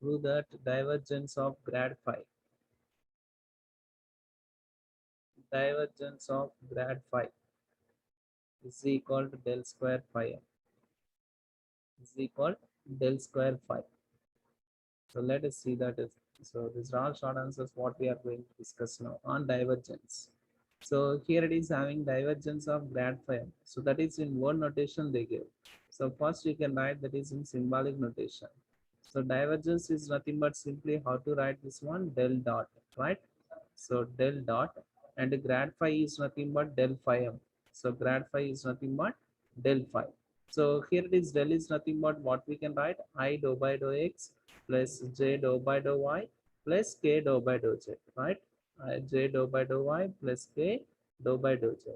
Prove that divergence of grad phi. Divergence of grad phi is equal to del square phi m is equal to del square phi. So let us see that is, so these are all short answers what we are going to discuss now on divergence. So here it is having divergence of grad phi. So that is in word notation they give. So first you can write that is in symbolic notation. So divergence is nothing but simply how to write this one, del dot, right? So del dot, and grad phi is nothing but del phi m. So grad phi is nothing but del phi. So here it is, del is nothing but what we can write, I dou by dou x plus j dou by dou y plus k dou by dou z, right? J dou by dou y plus k dou by dou z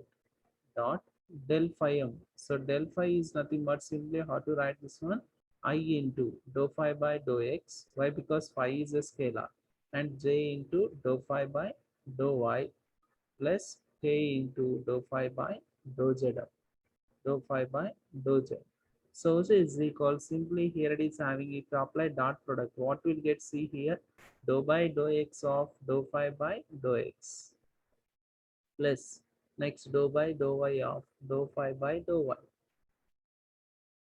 dot del phi m. So del phi is nothing but simply how to write this one, I into dou phi by dou x. Why? Because phi is a scalar, and j into dou phi by dou y plus k into dou phi by dou z, dou phi by dou z. So is equal, simply here it is having, if you apply dot product, what we'll get, see here, dou by dou x of dou phi by dou x plus next dou by dou y of dou phi by dou y,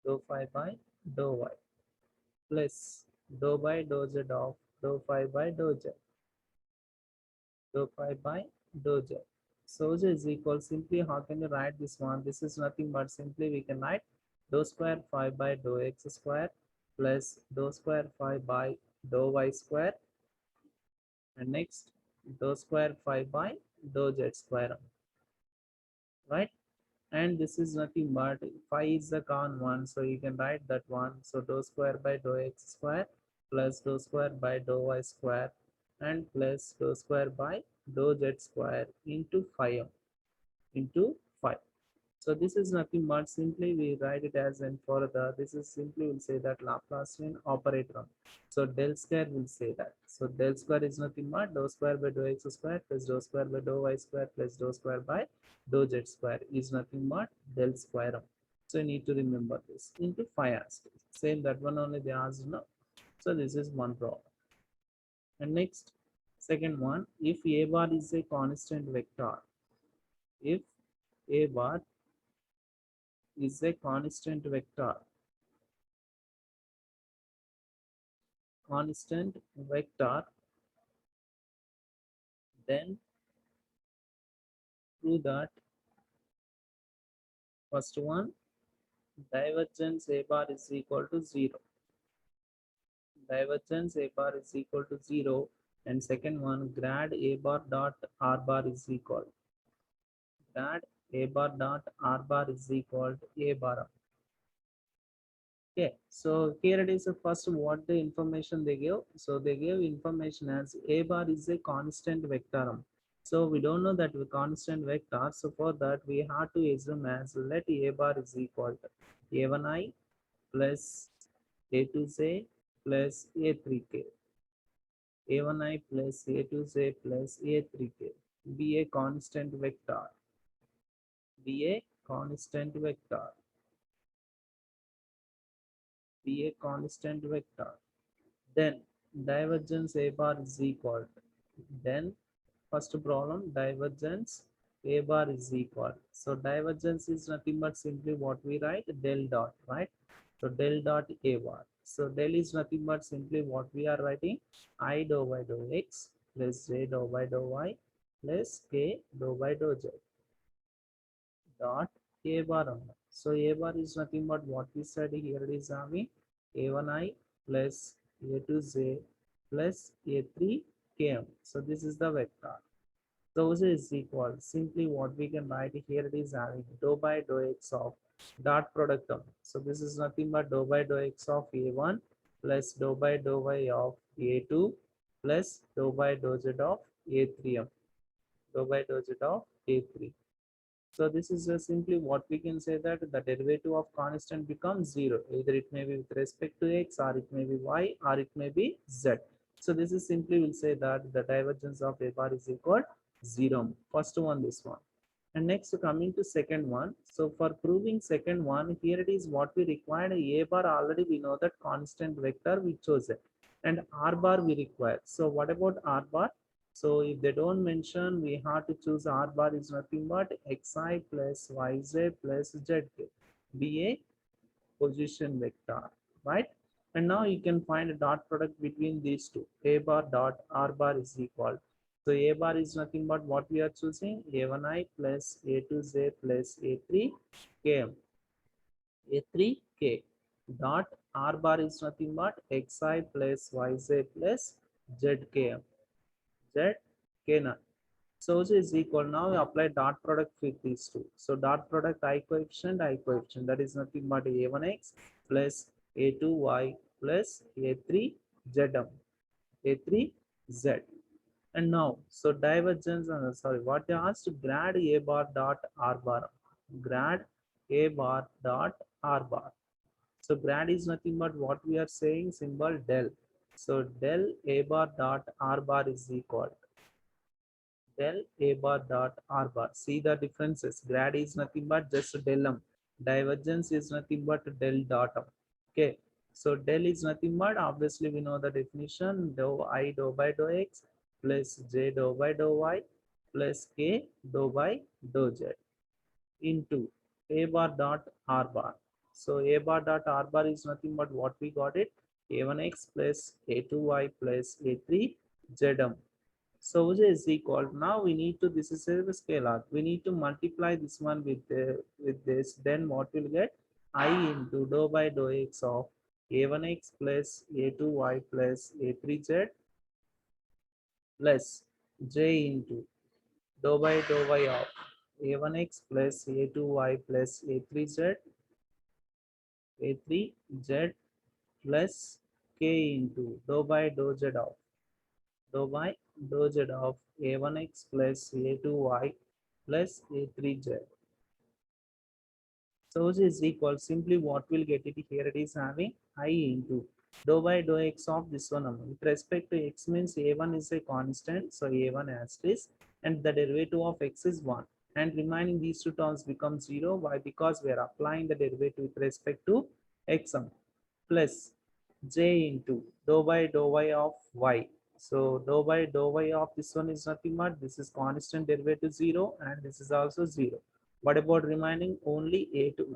dou phi by dou y plus dou by dou z of dou phi by dou z, dou phi by dou z. So z is equal, simply how can you write this one? This is nothing but simply we can write dou square phi by dou x square plus dou square phi by dou y square, and next dou square phi by dou z square, right? And this is nothing but phi is the common one, so you can write that one. So dou square by dou x square plus dou square by dou y square and plus dou square by dou z square into phi m into phi. So this is nothing but simply we write it as, and for the, this is simply will say that Laplacian operator. So del square will say that. So del square is nothing but dou square by dou x square plus dou square by dou y square plus dou square by dou z square is nothing but del square. So you need to remember this into phi aspect. Same that one only they asked now. So this is one problem. And next, second one, if a bar is a constant vector, if a bar is a constant vector, then prove that first one, divergence a bar is equal to 0. Divergence a bar is equal to 0. And second one, grad a bar dot r bar is equal. Grad a bar dot r bar is equal to a bar. Okay, so here it is the first what the information they give. So they give information as a bar is a constant vector. So we don't know that we constant vector. So for that we have to assume as, let a bar is equal to a1i plus a2z plus a3k. a1i plus a2z plus a3k be a constant vector. Be a constant vector. Be a constant vector. Then divergence a bar is equal to, then first problem, divergence a bar is equal. So divergence is nothing but simply what we write, del dot, right? So del dot a bar. So del is nothing but simply what we are writing, I dou by dou x plus j dou by dou y plus k dou by dou z dot a bar only. So a bar is nothing but what we said here, is having a1i plus a2z plus a3km. So this is the vector. Those is equal, simply what we can write here, it is having dou by dou x of dot product term. So this is nothing but dou by dou x of a1 plus dou by dou y of a2 plus dou by dou z of a3m, dou by dou z of a3. So this is simply what we can say, that the derivative of constant becomes 0. Either it may be with respect to x, or it may be y, or it may be z. So this is simply will say that the divergence of a bar is equal 0. First one, this one. And next coming to second one. So for proving second one, here it is what we required. A bar already we know that constant vector we chose it. And R bar we require. So what about R bar? So if they don't mention, we have to choose R bar is nothing but xi plus yz plus zk. Be a position vector, right? And now you can find a dot product between these two. A bar dot R bar is equal. So A bar is nothing but what we are choosing, A1I plus A2Z plus A3Km. A3K dot R bar is nothing but XI plus YZ plus ZKM. ZK0. So is equal. Now we apply dot product with these two. So dot product I coefficient that is nothing but A1x plus A2y plus A3zm. A3z. And now, so divergence, sorry, what they asked, grad A bar dot R bar. Grad A bar dot R bar. So grad is nothing but what we are saying, symbol del. So del A bar dot R bar is equal del A bar dot R bar. See the differences. Grad is nothing but just delm. Divergence is nothing but del datum. Okay. So del is nothing but, obviously we know the definition, dou I dou by dou x plus j dou by dou y plus k dou by dou z into A bar dot R bar. So A bar dot R bar is nothing but what we got it, A1x plus A2y plus A3zm. So which is equal. Now we need to, this is a scalar. We need to multiply this one with this. Then what we'll get? I into dou by dou x of A1x plus A2y plus A3z plus j into dou by dou y of A1x plus A2y plus A3z A3z plus k into dou by dou z of dou by dou z of A1x plus A2y plus A3z. So which is equal, simply what we'll get it here, it is having I into dou by dou x of this one. With respect to x means A1 is a constant, so A1 asterisk, and the derivative of x is 1. And remaining these two terms become 0. Why? Because we are applying the derivative with respect to x plus j into dou by dou y of y. So dou by dou y of this one is nothing but, this is constant derivative 0 and this is also 0. What about remaining? Only A2.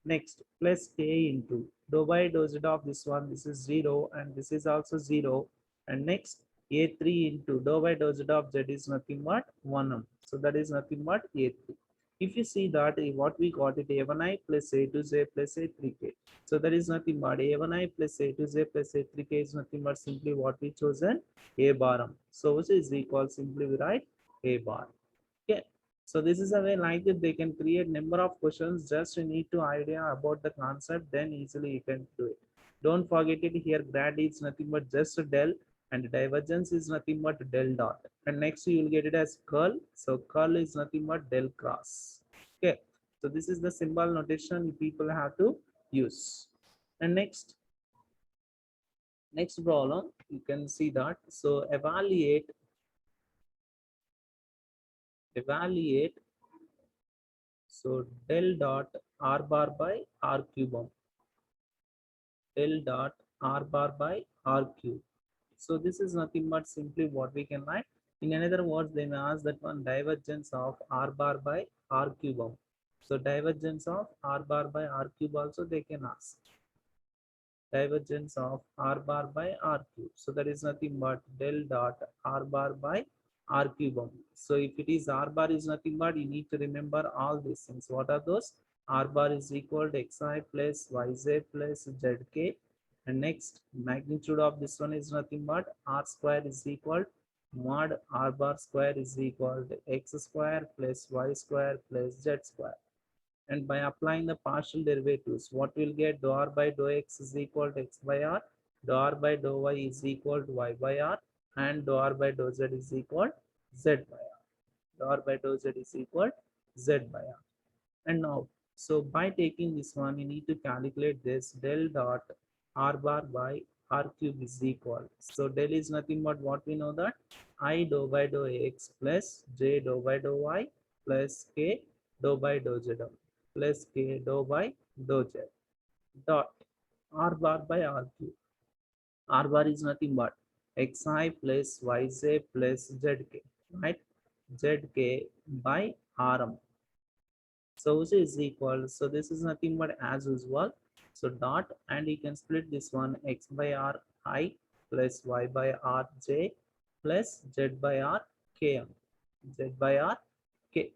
Next, plus k into dou by dou z of this one, this is 0 and this is also 0. And next, A3 into dou by dou z of z is nothing but 1. So that is nothing but A3. If you see that, what we got it, A1I plus A2z plus A3k. So that is nothing but A1I plus A2z plus A3k is nothing but simply what we chosen, A bar. So which is equal, simply we write A bar. Okay. So this is a way like that they can create number of questions. Just you need to idea about the concept, then easily you can do it. Don't forget it here. Grad is nothing but just a del, and divergence is nothing but del dot. And next you will get it as curl. So curl is nothing but del cross. Okay. So this is the symbol notation people have to use. And next problem, you can see that. So evaluate. So del dot R bar by R cube. Del dot R bar by R cube. So this is nothing but simply what we can write. In another words, they may ask that one, divergence of R bar by R cube. So divergence of R bar by R cube also they can ask. Divergence of R bar by R cube. So that is nothing but del dot R bar by R cube. So if it is R bar is nothing but, you need to remember all these things. What are those? R bar is equal to xi plus yz plus zk. And next, magnitude of this one is nothing but R square is equal mod R bar square is equal to x square plus y square plus z square. And by applying the partial derivatives, what we'll get, dou r by dou x is equal to x by r, dou r by dou y is equal to y by r, and dou r by dou z is equal to z by r. Dou r by dou z is equal to z by r. And now, so by taking this one, you need to calculate this del dot r bar by r cube is equal. So del is nothing but what we know, that I dou by dou x plus j dou by dou y plus k dou by dou z plus k dou by dou z dot r bar by r cube. R bar is nothing but xi plus yj plus zk, right? Zk by rm. So which is equal. So this is nothing but as usual. So dot, and you can split this one, x by r I plus y by r j plus z by r km. Z by r k.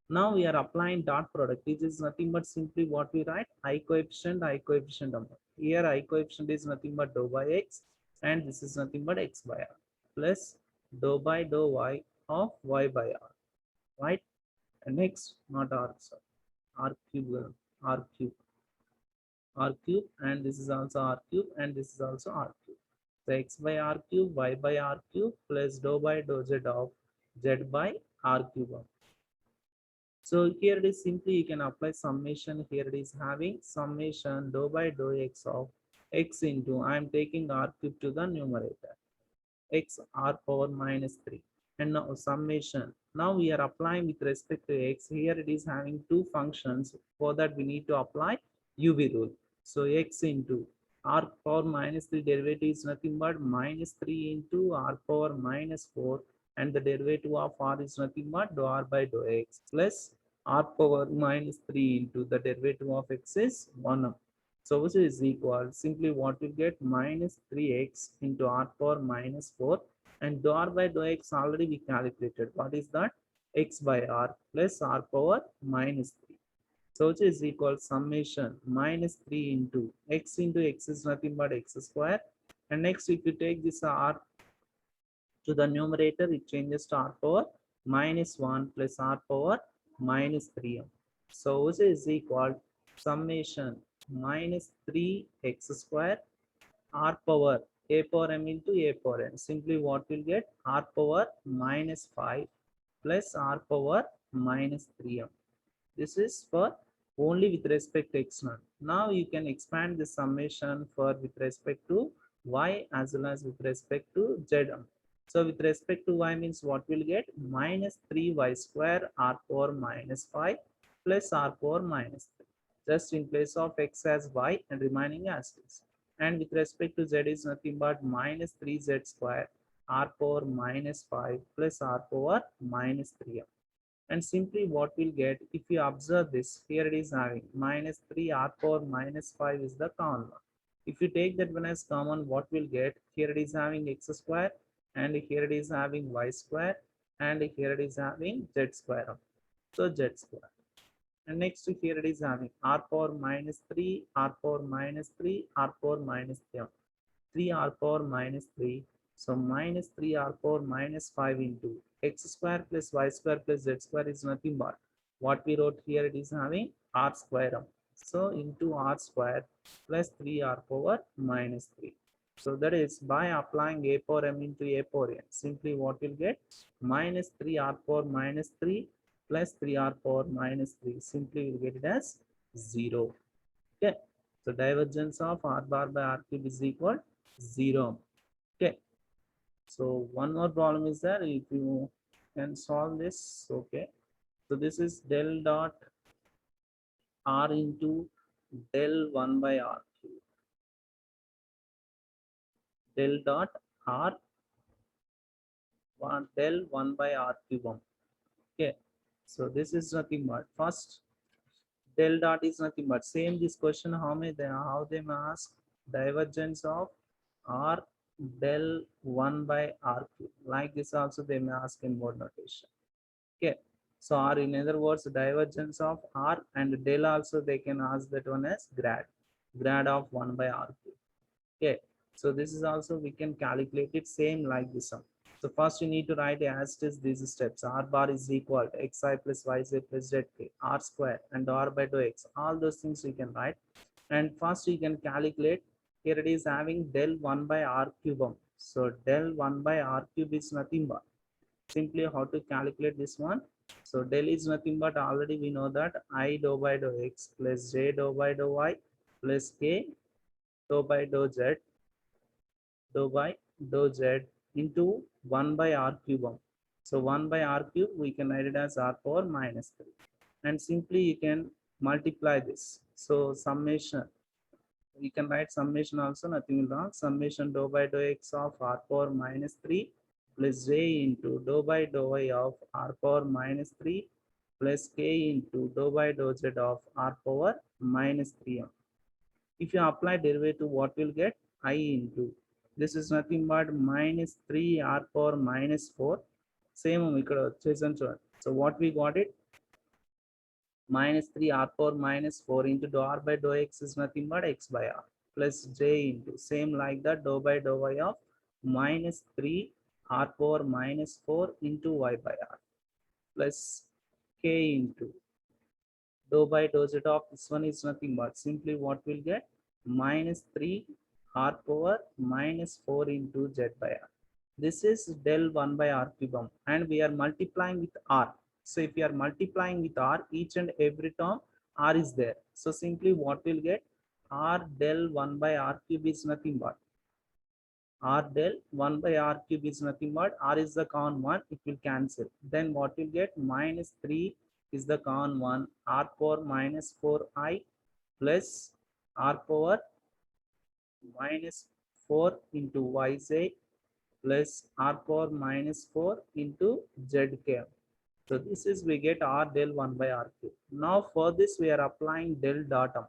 Now we are applying dot product. This is nothing but simply what we write, I coefficient number. Here I coefficient is nothing but dou by x, and this is nothing but x by r plus dou by dou y of y by r, right? And next, not r, sorry, r cube, r cube, r cube, and this is also r cube, and this is also r cube. So x by r cube, y by r cube plus dou by dou z of z by r cube. So here it is simply you can apply summation. Here it is having summation dou by dou x of x into, I am taking r cube to the numerator, x r power minus 3, and now summation. Now we are applying with respect to x. Here it is having two functions. For that we need to apply UV rule. So x into r power minus 3 derivative is nothing but minus 3 into r power minus 4, and the derivative of r is nothing but dou r by dou x plus r power minus 3 into the derivative of x is 1. So which is equal, simply what we get, minus 3x into r power minus 4, and dou r by dou x already we calculated. What is that? X by r plus r power minus 3. So which is equal summation minus 3 into x is nothing but x square. And next, if you take this r to the numerator, it changes to r power minus 1 plus r power minus 3m. So which is equal summation minus 3x square r power a power m into a power n. Simply what will get, r power minus 5 plus r power minus 3m. This is for only with respect to x0. Now you can expand the summation for with respect to y as well as with respect to z. So with respect to y means what we'll get, minus 3y square r power minus 5 plus r power minus 3. Just in place of x as y and remaining as is. And with respect to z is nothing but minus 3z square r power minus 5 plus r power minus 3. And simply what we'll get, if you observe this, here it is having minus 3 r power minus 5 is the common one. If you take that one as common, what we'll get, here it is having x square, and here it is having y square, and here it is having z square. So z square. And next here it is having r power minus 3, r power minus 3, r power minus 3. 3 r power minus 3. So minus 3 r power minus 5 into x square plus y square plus z square is nothing but what we wrote here, it is having r square. So into r square plus 3 r power minus 3. So that is by applying a power m into a power n. Simply what we'll get, minus 3 r power minus 3 plus 3 r power minus 3. Simply we'll get it as 0. Okay. So divergence of r bar by r cube is equal 0. Okay. So one more problem is there. If you can solve this, okay. So this is del dot r into del 1 by r cube. Del dot r del 1 by r cube. Okay. So this is nothing but first del dot is nothing but same this question, how they may ask divergence of r del 1 by r cube. Like this also they may ask in word notation. Okay. So r, in other words, divergence of r, and del also they can ask that one as grad of 1 by r cube. Okay. So this is also we can calculate it same like this one. So first you need to write as it is these steps. R bar is equal to xi plus yz plus zk, r square, and r by dou x. All those things you can write. And first you can calculate. Here it is having del 1 by r cube. So del 1 by r cube is nothing but simply how to calculate this one. So del is nothing but already we know that I dou by dou x plus j dou by dou y plus k dou by dou z into 1 by r cube. So 1 by r cube, we can write it as r power minus 3. And simply you can multiply this. So summation, you can write summation also, nothing wrong. Summation dou by dou x of r power minus 3 plus j into dou by dou y of r power minus 3 plus k into dou by dou z of r power minus 3m. If you apply derivative, what will get? I into, this is nothing but minus 3 r power minus 4. Same ఇక్కడ వచ్చేసాను చూడండి. So what we got it? Minus 3 r power minus 4 into dou r by dou x is nothing but x by r plus j into, same like that, dou by dou y of minus 3 r power minus 4 into y by r plus k into dou by dou z of this one is nothing but simply what we'll get? Minus 3 r power minus 4 into z by r. This is del 1 by r cube, and we are multiplying with r. So if you are multiplying with r, each and every term r is there. So simply what we'll get? R del 1 by r cube is nothing but r del 1 by r cube is nothing but r is the common one, it will cancel. Then what we'll get? Minus 3 is the common one, r power minus 4i plus r power minus 4 into yz plus r power minus 4 into zk. So this is, we get r del 1 by r cube. Now for this we are applying del dot m.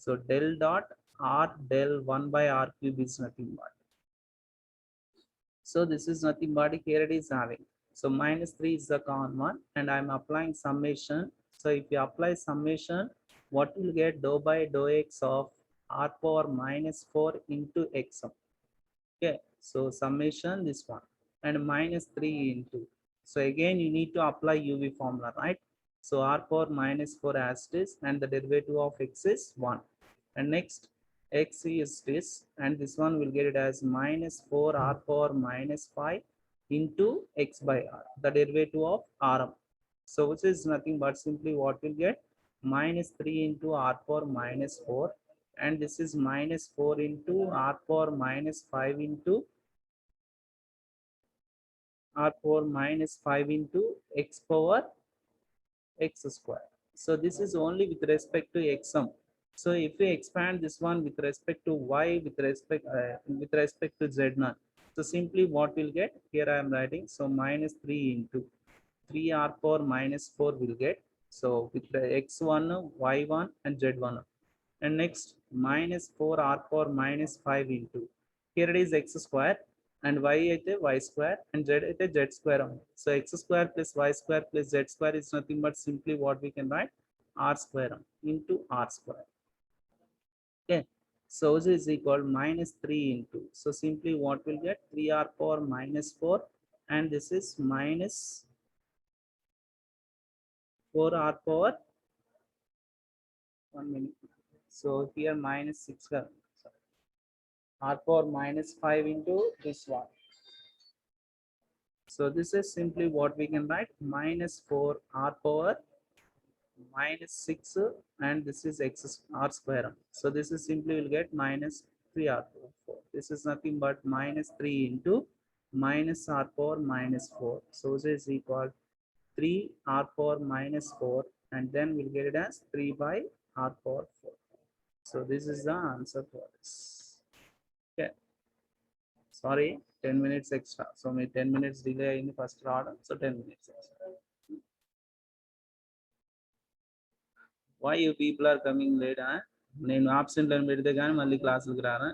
So del dot r del 1 by r cube is nothing but. So this is nothing but here it is having. So minus 3 is the common one, and I'm applying summation. So if you apply summation, what will get? Dou by dou x of r power minus 4 into x. Okay, so summation this one, and minus 3 into. So again you need to apply UV formula, right? So r power minus 4 as it is, and the derivative of x is 1. And next x is this, and this one will get it as minus 4 r power minus 5 into x by r, the derivative of rm. So which is nothing but simply what will get? Minus 3 into r power minus 4, and this is minus 4 into r power minus 5 into r power minus 5 into x power x square. So this is only with respect to xm. So if we expand this one with respect to y, with respect to z naught, so simply what we'll get? Here I am writing, so minus 3 into 3 r power minus 4 will get. So with the x1, y1 and z1. And next minus 4 r power minus 5 into, here it is x square, and y అయితే y square, and z అయితే z square. So x square plus y square plus z square is nothing but simply what we can write? R square into r square. Okay, so this is equal minus 3 into, so simply what will get? 3 r power minus 4, and this is minus 4 r power 1 minute. So here minus 6 r power minus 5 into this one. So this is simply what we can write? Minus 4 r power minus 6, and this is x r square. So this is simply will get minus 3 r power 4. This is nothing but minus 3 into minus r power minus 4. So this is equal 3 r power minus 4, and then we'll get it as 3 by r power 4. So this is the answer for this. Okay. Sorry, 10 minutes extra. So my 10 minutes delay in the first order. So 10 minutes extra. Why you people are coming late? నేను absent అని పెడితే కానీ మళ్ళీ క్లాసులకు రారా?